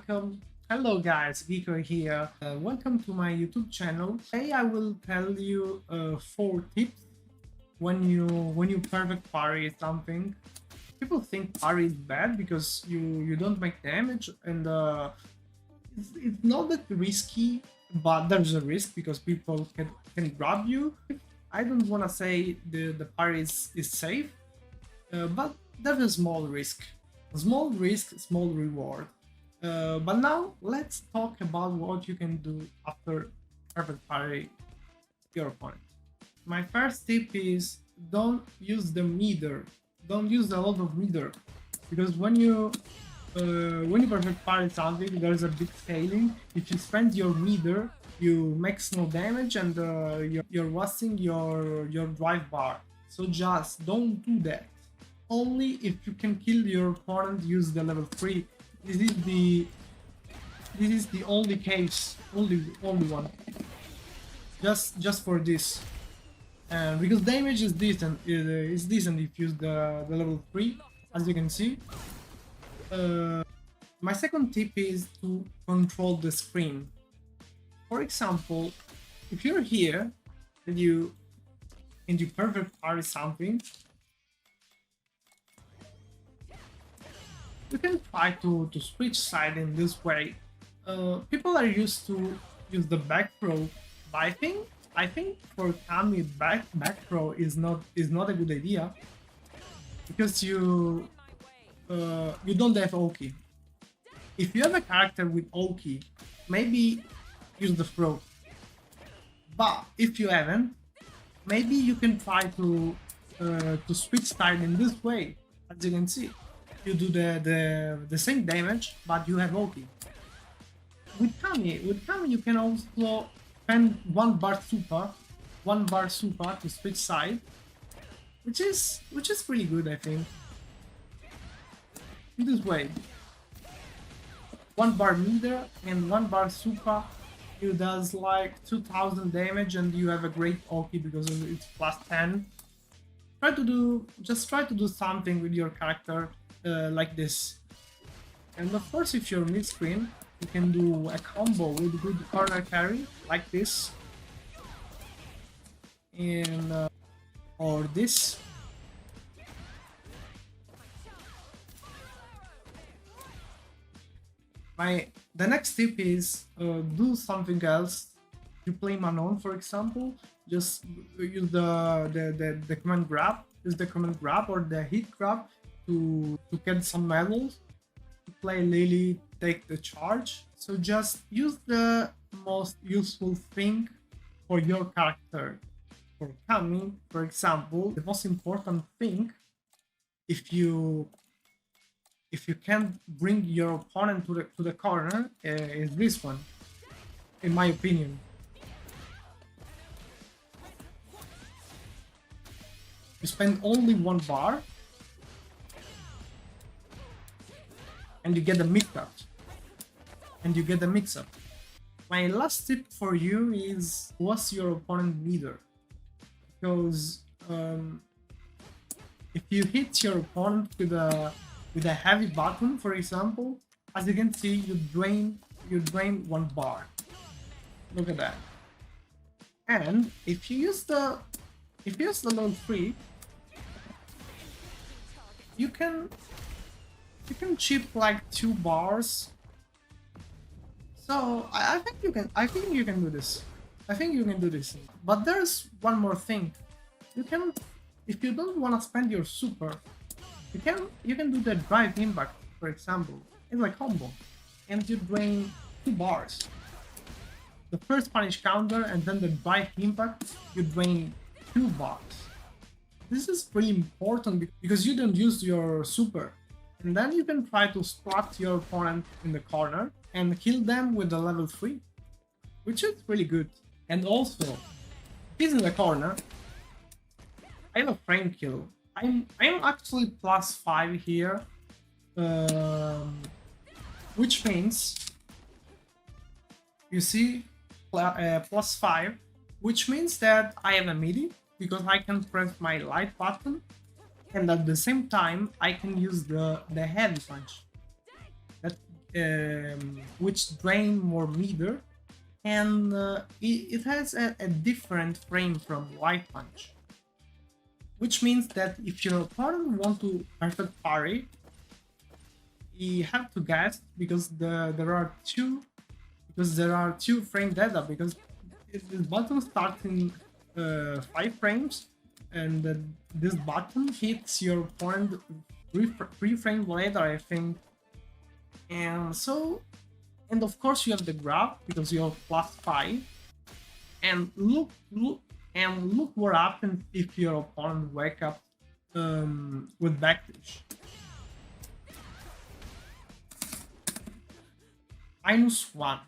welcome. Hello guys, Geecko here. Welcome to my YouTube channel. Today I will tell you 4 tips when you perfect parry something. People think parry is bad because you don't make damage, and it's not that risky, but there's a risk because people can grab you. I don't want to say the parry is safe, but there's a small risk. Small risk, small reward. But now let's talk about what you can do after perfect parry your opponent. My first tip is don't use the meter. Don't use a lot of meter, because when you perfect parry something, there's a big scaling. If you spend your meter, you make no damage, and you're wasting your drive bar. So just don't do that. Only if you can kill your opponent, use the level 3. This is the only case, only one. Just for this, because damage is decent. It's decent if you use the level 3, as you can see. My second tip is to control the screen. For example, if you're here and you perfect parry something, you can try to switch side in this way. People are used to use the back throw, but I think for Kami back throw is not a good idea, because you don't have Oki. If you have a character with Oki, maybe use the throw. But if you haven't, maybe you can try to switch side in this way. As you can see, you do the same damage, but you have Oki. With Kami, you can also spend one bar super to switch side, which is pretty good, I think. In this way, 1 bar meter and 1 bar super, you does like 2000 damage, and you have a great Oki because it's plus 10. Just try to do something with your character like this. And of course, if you're mid screen, you can do a combo with good corner carry like this, and or this. The next tip is do something else. You play Manon, for example, just use the command grab. Use the command grab or the hit grab to get some medals. To play Lily, take the charge. So just use the most useful thing for your character. For Kami, for example, the most important thing, if you can't bring your opponent to the corner, is this one, in my opinion. You spend only 1 bar, and you get the mix-up. My last tip for you is what's your opponent meter, because if you hit your opponent with a heavy button, for example, as you can see, you drain 1 bar. Look at that. And if you use the level 3, you can chip like 2 bars. So I think you can do this. But there's one more thing. If you don't want to spend your super, you can do the drive impact, for example. It's like combo, and you drain 2 bars. The first punish counter, and then the drive impact, you drain 2 bars. This is pretty important because you don't use your super, and then you can try to spot your opponent in the corner and kill them with the level 3, which is really good. And also, if he's in the corner, I have a frame kill. I'm actually plus 5 here, which means, you see, plus 5, which means that I have a midi, because I can press my light button, and at the same time I can use the heavy punch. which drain more meter, and it has a different frame from light punch, which means that if your opponent want to perfect parry, you have to guess because there are two frame data, because this button starts in 5 frames, and this button hits your opponent 3 frames later, I think. And so, and of course you have the grab because you have +5. And look what happens if your opponent wake up with backdash. -1.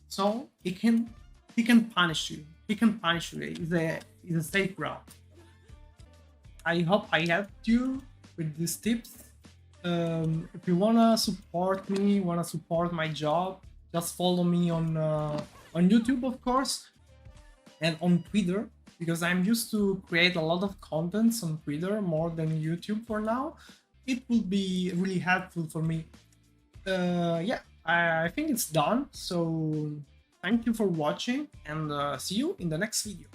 So he can punish you. He can punish you. It's a safe route. I hope I helped you with these tips. If you wanna support me, wanna support my job, just follow me on YouTube, of course, and on Twitter, because I'm used to create a lot of contents on Twitter more than YouTube for now. It will be really helpful for me. Yeah, I think it's done. So thank you for watching, and see you in the next video.